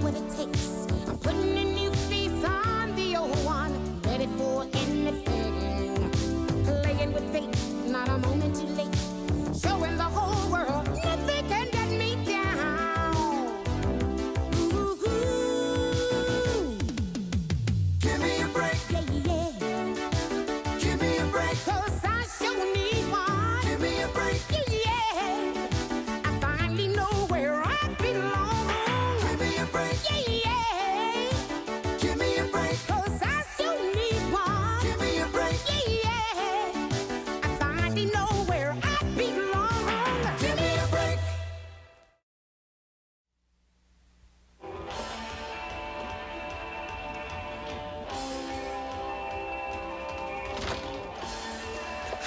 what it takes. I'm putting a new face on the old one, ready for anything. Playing with fate, not a moment too late. Showing the whole world nothing can get me down. Ooh, Give me a break. yeah, yeah. Give me a break. 'Cause I sure need one. Give me a break. Yeah, I finally know where I belong. Give me a break. Yeah, Give me a break. 'cause I sure need one. Give me a break. Yeah, I finally know where I belong. Give me a break.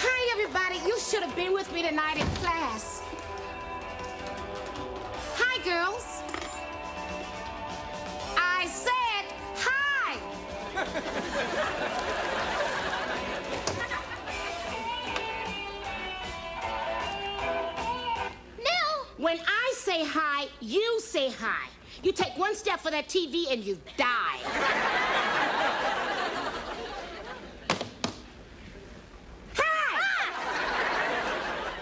Hi, everybody. You should have been with me tonight in class. Hi, girls. I said hi. Now, when I say hi, you say hi. You take one step for that TV and you die.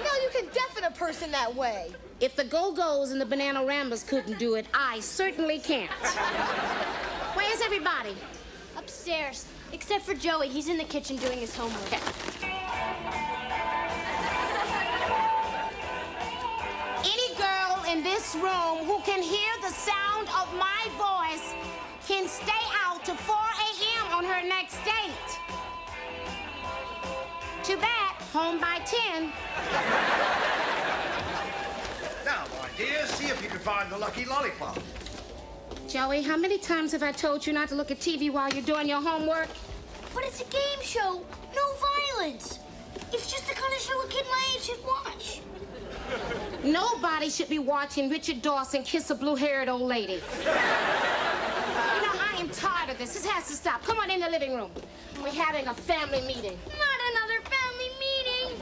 No, you can deafen a person that way. If the Go-Go's and the Banana Ramblers couldn't do it, I certainly can't. Where's everybody? Upstairs. Except for Joey. He's in the kitchen doing his homework. Any girl in this room who can hear the sound of my voice can stay out till 4 a.m. on her next date. Too bad, home by 10. Now, my dear, see if you can find the lucky lollipop. Joey, how many times have I told you not to look at TV while you're doing your homework? But it's a game show. No violence. It's just the kind of show a kid my age should watch. Nobody should be watching Richard Dawson kiss a blue-haired old lady. I am tired of this. This has to stop. Come on in the living room. We're having a family meeting. Not another family meeting.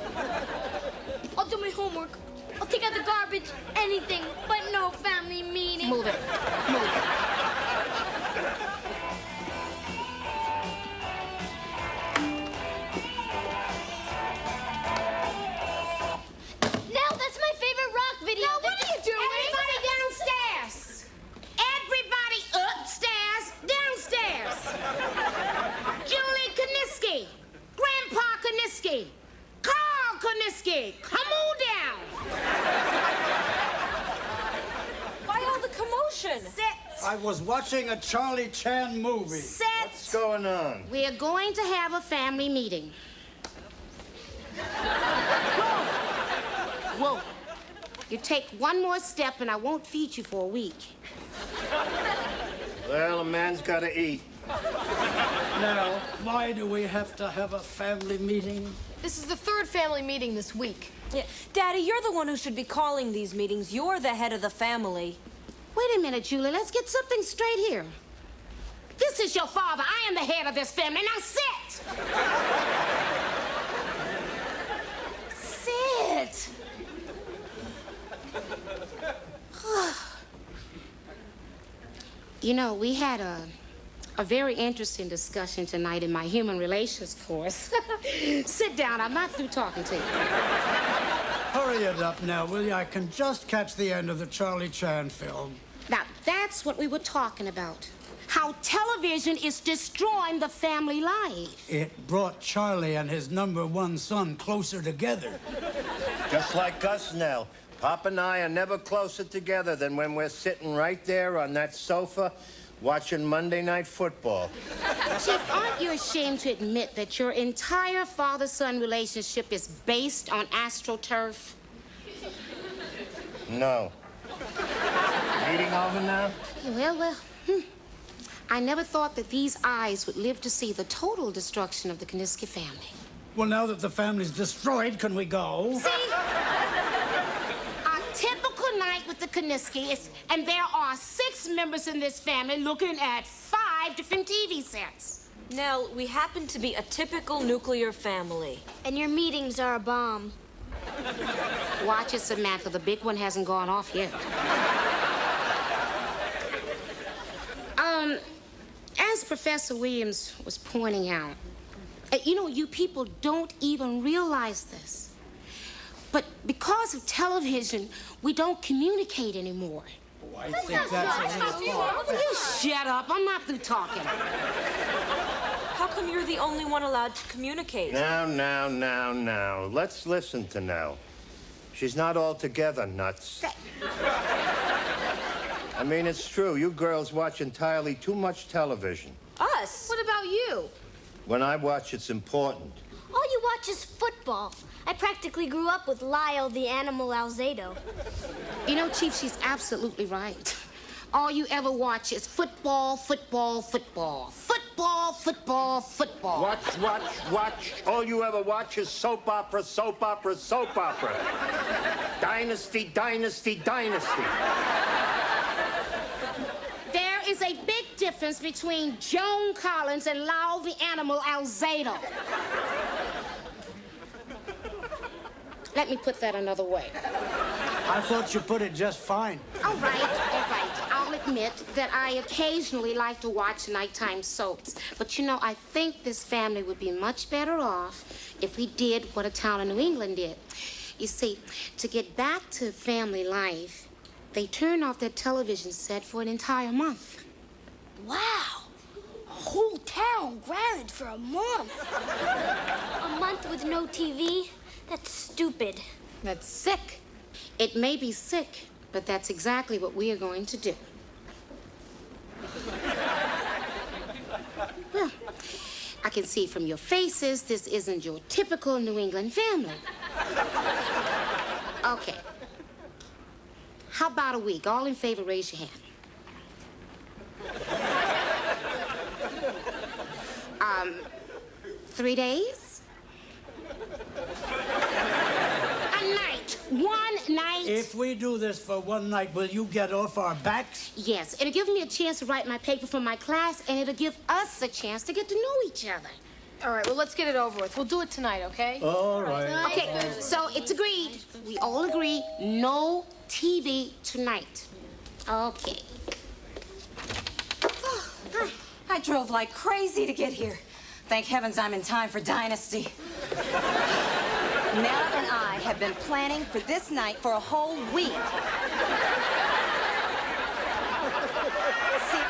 I'll do my homework. I'll take out the garbage. Anything, but no family meeting. Move it. Move it. Now that's my favorite rock video. Now, what are you doing? Everybody downstairs. Everybody upstairs, downstairs. Julie Koniski, Grandpa Koniski, Carl Koniski, come on down. Why all the commotion? Sit. I was watching a Charlie Chan movie. Sit. What's going on? We are going to have a family meeting. Whoa. You take one more step and I won't feed you for a week. Well, a man's got to eat. Now, why do we have to have a family meeting? This is the third family meeting this week. Yeah. Daddy, you're the one who should be calling these meetings. You're the head of the family. Wait a minute, Julie. Let's get something straight here. This is your father. I am the head of this family. Now sit. Sit. You know, we had a very interesting discussion tonight in my human relations course. Sit down. I'm not through talking to you. Hurry it up now, will you? I can just catch the end of the Charlie Chan film. Now, that's what we were talking about. How television is destroying the family life. It brought Charlie and his #1 son closer together. Just like us now. Pop and I are never closer together than when we're sitting right there on that sofa watching Monday Night Football. Chief, aren't you ashamed to admit that your entire father-son relationship is based on AstroTurf? No. Meeting over now? Well. I never thought that these eyes would live to see the total destruction of the Koniski family. Well, now that the family's destroyed, can we go? See? A typical night with the Koniskis, and there are 6 members in this family looking at 5 different TV sets. Nell, we happen to be a typical nuclear family. And your meetings are a bomb. Watch it, Samantha. The big one hasn't gone off yet. Professor Williams was pointing out, you know, you people don't even realize this. But because of television, we don't communicate anymore. Oh, I think that's a little far. Will you shut up? I'm not through talking. How come you're the only one allowed to communicate? Now. Let's listen to Nell. She's not altogether nuts. I mean, it's true. You girls watch entirely too much television. Us? What about you? When I watch, it's important. All you watch is football. I practically grew up with Lyle the Animal Alzado. You know, Chief, she's absolutely right. All you ever watch is football, football, football. Football, football, football. Watch. All you ever watch is soap opera, soap opera, soap opera. Dynasty. There is a big difference between Joan Collins and Lyle the Animal Alzado. Let me put that another way. I thought you put it just fine. All right. I'll admit that I occasionally like to watch nighttime soaps. But, you know, I think this family would be much better off if we did what a town in New England did. You see, to get back to family life, they turn off their television set for an entire month. Wow. A whole town grounded for a month. A month with no TV? That's stupid. That's sick. It may be sick, but that's exactly what we are going to do. Well, I can see from your faces this isn't your typical New England family. Okay. How about a week? All in favor, raise your hand. 3 days? One night. If we do this for one night, will you get off our backs? Yes, it'll give me a chance to write my paper for my class, and it'll give us a chance to get to know each other. All right, well, let's get it over with. We'll do it tonight, okay? All right. Okay, so it's agreed. We all agree, no TV tonight. Okay. I drove like crazy to get here. Thank heavens I'm in time for Dynasty. Nell and I have been planning for this night for a whole week. See,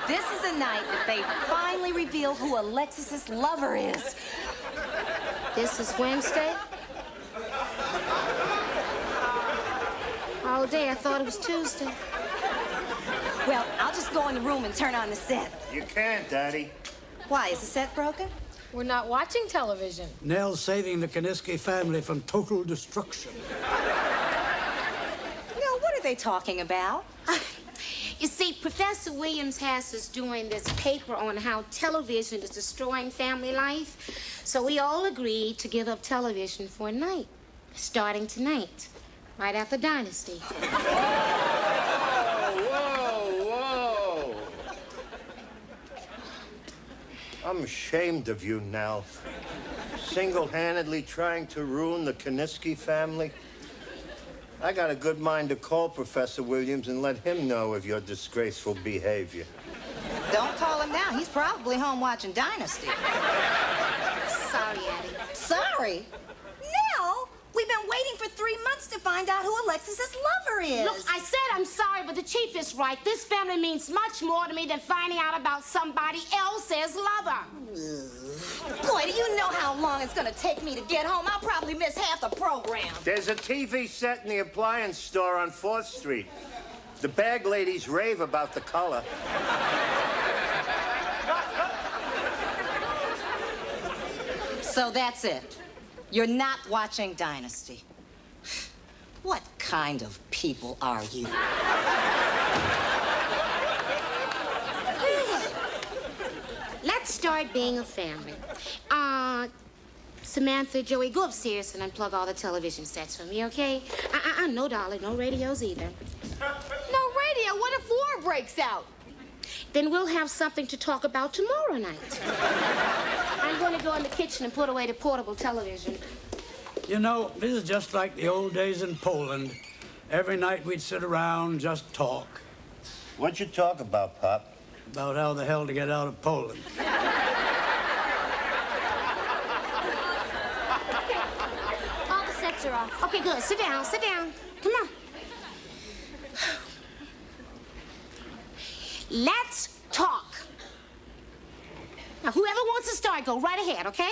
this is a night that they finally reveal who Alexis's lover is. This is Wednesday? All day, I thought it was Tuesday. Well, I'll just go in the room and turn on the set. You can't, Daddy. Why, is the set broken? We're not watching television. Nell's saving the Kaniski family from total destruction. No, what are they talking about? You see, Professor Williams has us doing this paper on how television is destroying family life. So we all agreed to give up television for a night, starting tonight, right after Dynasty. Whoa. I'm ashamed of you, Nell. Single-handedly trying to ruin the Kaniski family. I got a good mind to call Professor Williams and let him know of your disgraceful behavior. Don't call him now. He's probably home watching Dynasty. Sorry, Addie. Sorry? Nell, we've been waiting for 3 months to find out who Alexis's lover is. Look, I said I'm sorry, but the chief is right. This family means much more to me than finding out about somebody else's lover. Boy, do you know how long it's gonna take me to get home? I'll probably miss half the program. There's a TV set in the appliance store on 4th Street. The bag ladies rave about the color. So that's it. You're not watching Dynasty. What kind of people are you? Let's start being a family. Samantha, Joey, go upstairs and unplug all the television sets for me, okay? No, darling, no radios either. No radio. What if war breaks out? Then we'll have something to talk about tomorrow night. I'm going to go in the kitchen and put away the portable television. You know, this is just like the old days in Poland. Every night we'd sit around, just talk. What'd you talk about, Pop? About how the hell to get out of Poland. All the sets are off. Okay, good. Sit down, sit down. Come on. Let's talk. Now, whoever wants to start, go right ahead, okay?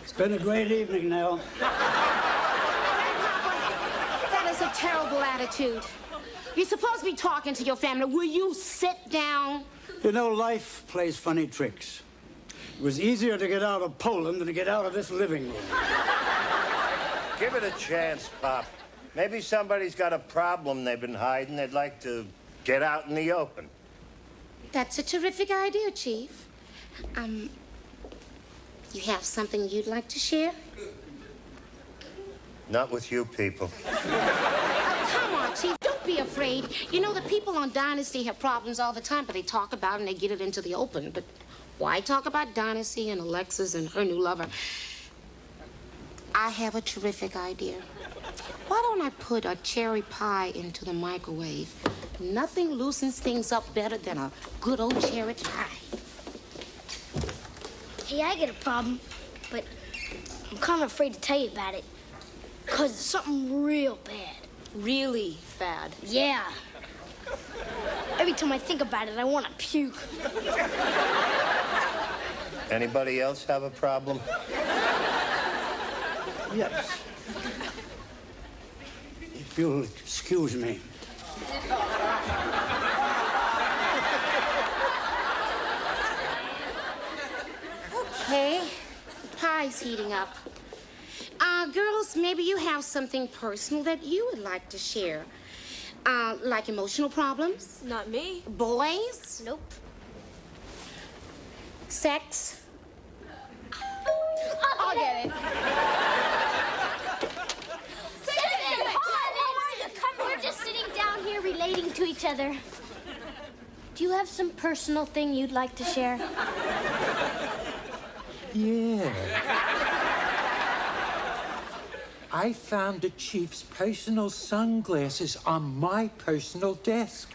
It's been a great evening, Nell. That is a terrible attitude. You're supposed to be talking to your family. Will you sit down? You know, life plays funny tricks. It was easier to get out of Poland than to get out of this living room. Give it a chance, Pop. Maybe somebody's got a problem they've been hiding. They'd like to get out in the open. That's a terrific idea, Chief. You have something you'd like to share? Not with you people. Come on, Chief, don't be afraid. You know, the people on Dynasty have problems all the time, but they talk about it and they get it into the open. But why talk about Dynasty and Alexis and her new lover? I have a terrific idea. Why don't I put a cherry pie into the microwave? Nothing loosens things up better than a good old cherry pie. Hey, I get a problem, but I'm kind of afraid to tell you about it. Because it's something real bad. Really bad. Yeah. Every time I think about it, I want to puke. Anybody else have a problem? Yes. If you'll excuse me. Okay, the pie's heating up. Girls, maybe you have something personal that you would like to share. Like emotional problems? Not me. Boys? Nope. Sex? I'll get it. We're just sitting down here relating to each other. Do you have some personal thing you'd like to share? Yeah. I found the chief's personal sunglasses on my personal desk.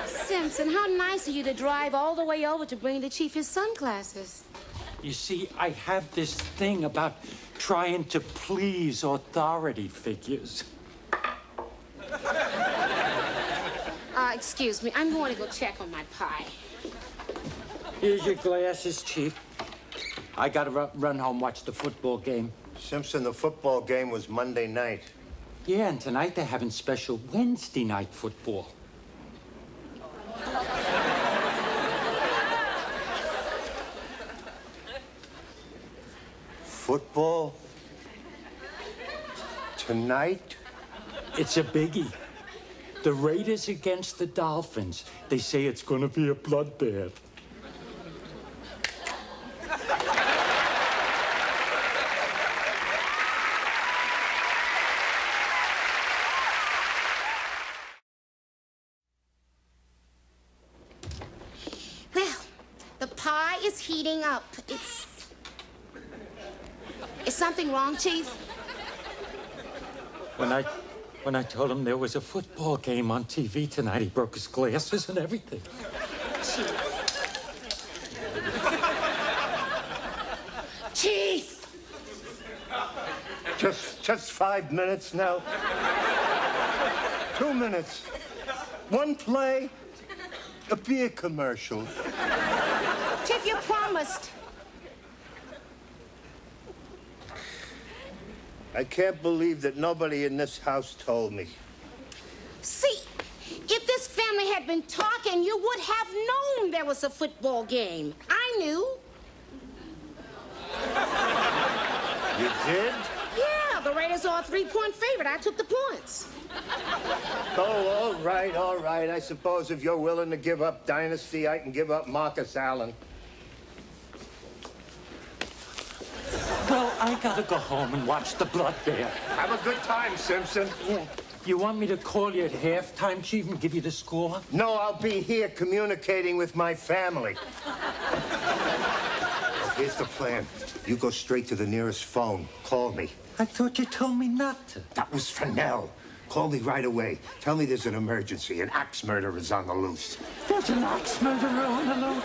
Simpson, how nice of you to drive all the way over to bring the chief his sunglasses. You see, I have this thing about trying to please authority figures. Excuse me, I'm going to go check on my pie. Here's your glasses, Chief. I gotta run home, watch the football game. Simpson, the football game was Monday night. Yeah, and tonight they're having special Wednesday night football. Football? Tonight? It's a biggie. The Raiders against the Dolphins. They say it's gonna be a bloodbath. Well, the pie is heating up. Is something wrong, Chief? When I told him there was a football game on TV tonight, he broke his glasses and everything. Chief! Just 5 minutes now. 2 minutes. One play, a beer commercial. Chief, you promised. I can't believe that nobody in this house told me. See, if this family had been talking, you would have known there was a football game. I knew. You did? Yeah, the Raiders are a 3-point favorite. I took the points. Oh, all right. I suppose if you're willing to give up Dynasty, I can give up Marcus Allen. Well, I gotta go home and watch the bloodbath. Have a good time, Simpson. Yeah. You want me to call you at halftime, Chief, and give you the score? No, I'll be here communicating with my family. Here's the plan. You go straight to the nearest phone. Call me. I thought you told me not to. That was for Nell. Call me right away. Tell me there's an emergency. An axe murderer is on the loose. There's an axe murderer on the loose.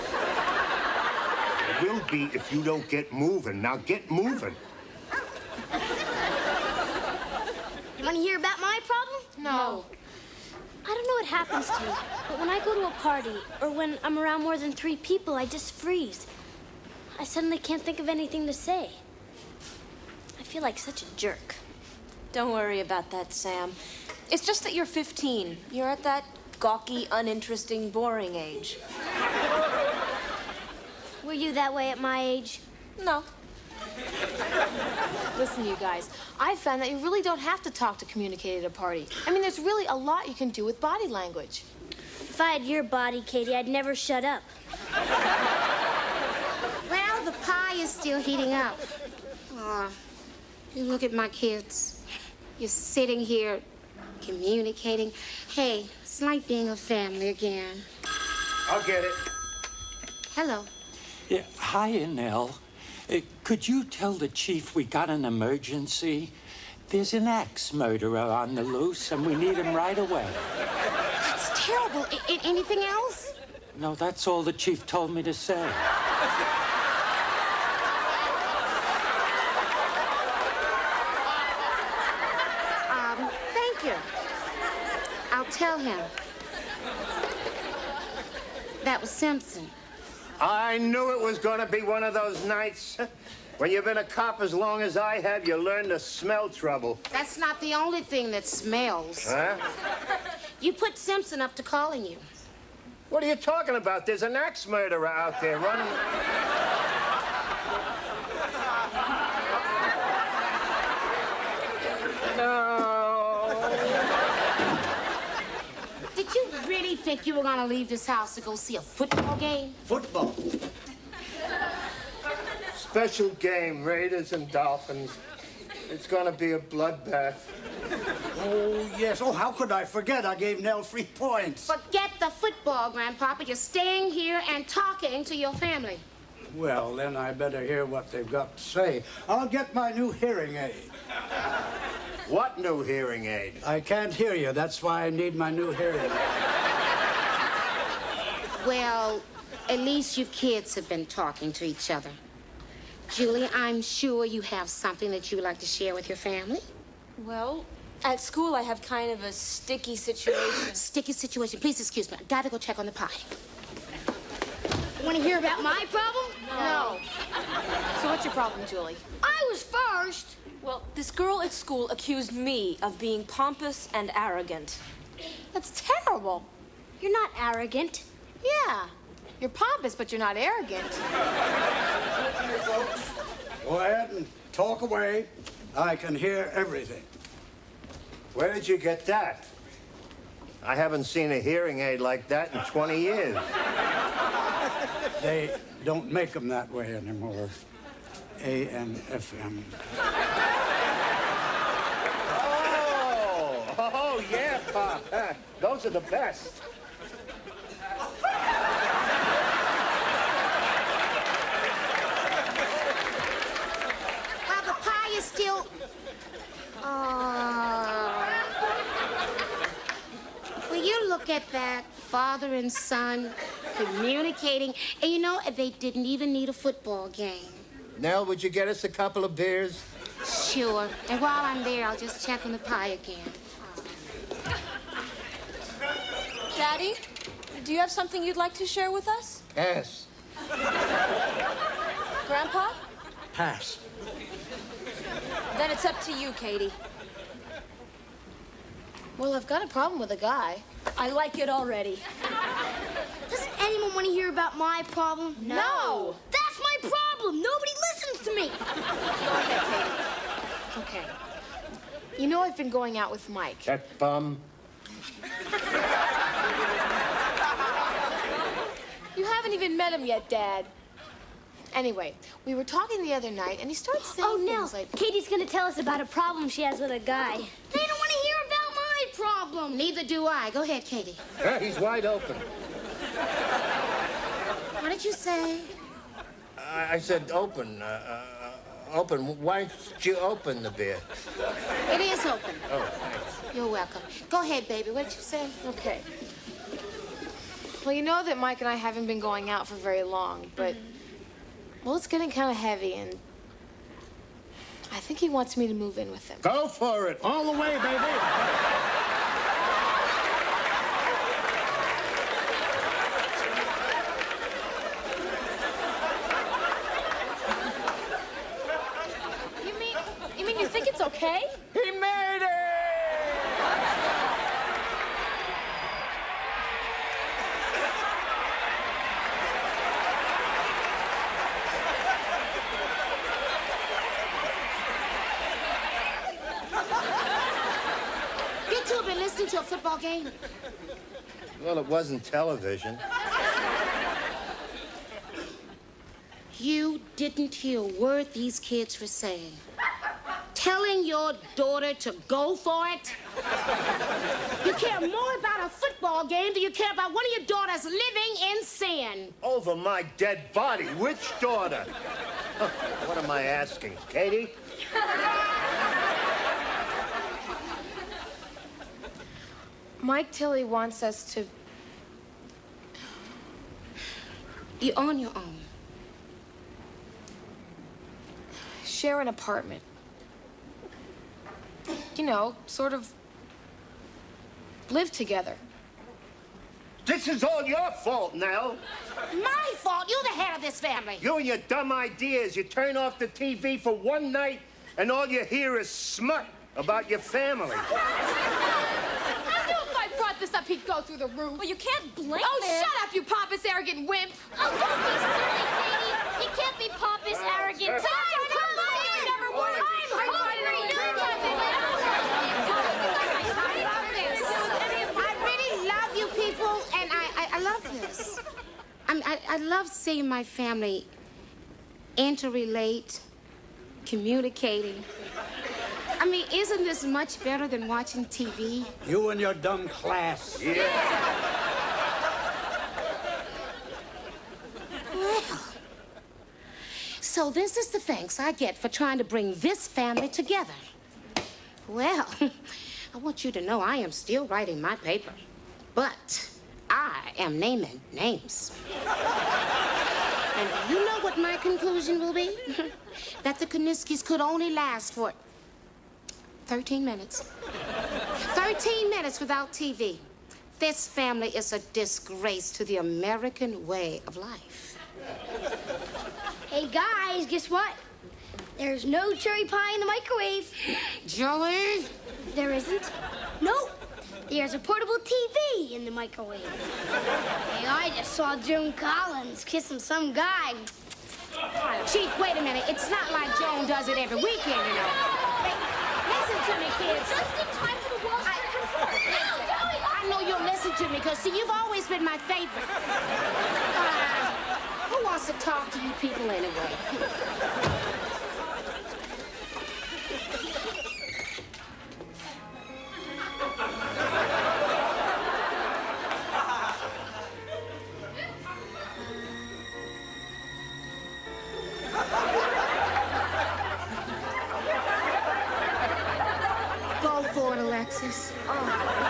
There will be if you don't get moving. Now get moving. You want to hear about my problem? No. I don't know what happens to me, but when I go to a party or when I'm around more than 3 people, I just freeze. I suddenly can't think of anything to say. I feel like such a jerk. Don't worry about that, Sam. It's just that you're 15. You're at that gawky, uninteresting, boring age. Were you that way at my age? No. Listen, you guys, I found that you really don't have to talk to communicate at a party. I mean, there's really a lot you can do with body language. If I had your body, Katie, I'd never shut up. Well, the pie is still heating up. Aw, you look at my kids. You're sitting here communicating. Hey, it's like being a family again. I'll get it. Hello. Yeah, hi, Nell. Could you tell the chief we got an emergency? There's an axe murderer on the loose, and we need him right away. That's terrible. Anything else? No, that's all the chief told me to say. Thank you. I'll tell him. That was Simpson. I knew it was going to be one of those nights. When you've been a cop as long as I have, you learn to smell trouble. That's not the only thing that smells. Huh? You put Simpson up to calling you. What are you talking about? There's an axe murderer out there running. No. Did you really think you were going to leave this house to go see a football game? Football. Special game, Raiders and Dolphins. It's going to be a bloodbath. Oh, yes. Oh, how could I forget? I gave Nell 3 points. Forget the football, Grandpapa. You're staying here and talking to your family. Well, then I better hear what they've got to say. I'll get my new hearing aid. What new hearing aid? I can't hear you. That's why I need my new hearing aid. Well, at least you kids have been talking to each other. Julie, I'm sure you have something that you would like to share with your family. Well, at school I have kind of a sticky situation. Sticky situation. Please excuse me. I gotta go check on the pie. Want to hear about my problem? No. So what's your problem, Julie? I was first. Well, this girl at school accused me of being pompous and arrogant. That's terrible. You're not arrogant. Yeah. You're pompous, but you're not arrogant. Go ahead and talk away. I can hear everything. Where did you get that? I haven't seen a hearing aid like that in 20 years. They don't make them that way anymore. AM, FM. Oh, yeah, Pop. Those are the best. Well, the pie is still... Will you look at that? Father and son communicating. And you know, they didn't even need a football game. Nell, would you get us a couple of beers? Sure. And while I'm there, I'll just check on the pie again. Daddy, do you have something you'd like to share with us? Yes. Grandpa? Pass. Then it's up to you, Katie. Well, I've got a problem with a guy. I like it already. Does anyone want to hear about my problem? No. That's my problem. Nobody listens to me. Okay. You know I've been going out with Mike. That bum. You haven't even met him yet, Dad. Anyway, we were talking the other night, and he started saying Oh, no. things like... Katie's going to tell us about a problem she has with a guy. They don't want to hear about my problem. Neither do I. Go ahead, Katie. He's wide open. What did you say? I said open. Open. Why don't you open the beer? It is open. Oh, thanks. You're welcome. Go ahead, baby. What did you say? Okay. Well, you know that Mike and I haven't been going out for very long, but, well, it's getting kind of heavy, and I think he wants me to move in with him. Go for it. All the way, baby. You mean you think it's okay? He made it! You two have been listening to a football game? Well, it wasn't television. You didn't hear a word these kids were saying. Telling your daughter to go for it? You care more about a football game than you care about one of your daughters living in sin. Over my dead body. Which daughter? What am I asking, Katie? Mike Tilley wants us to... You're on your own. share an apartment. You know, sort of live together. This is all your fault, Nell. My fault? You're the head of this family. You and your dumb ideas. You turn off the TV for one night, and all you hear is smut about your family. I knew if I brought this up, he'd go through the roof. Well, you can't blame Oh, him. shut up, you pompous, arrogant wimp. Oh, don't be silly, Katie. He can't be pompous, arrogant. Time, come on, you never were. I'm hungry. I really love you people, and I love this. I love seeing my family interrelate, communicating. I mean, isn't this much better than watching TV? You and your dumb class. Well, so this is the thanks I get for trying to bring this family together. Well, I want you to know I am still writing my paper, but I am naming names. And you know what my conclusion will be? That the Kaniskis could only last for 13 minutes. 13 minutes without TV. This family is a disgrace to the American way of life. Hey, guys, guess what? There's no cherry pie in the microwave. Joey? There isn't? Nope. There's a portable TV in the microwave. Hey, I just saw Joan Collins kissing some guy. Chief, wait a minute. It's not like Joan does it every weekend, you know. Hey, listen to me, kids. Just in time for the Wall Street report. I know you'll listen to me, because, see, you've always been my favorite. Who wants to talk to you people anyway? Go for it, Alexis. Oh.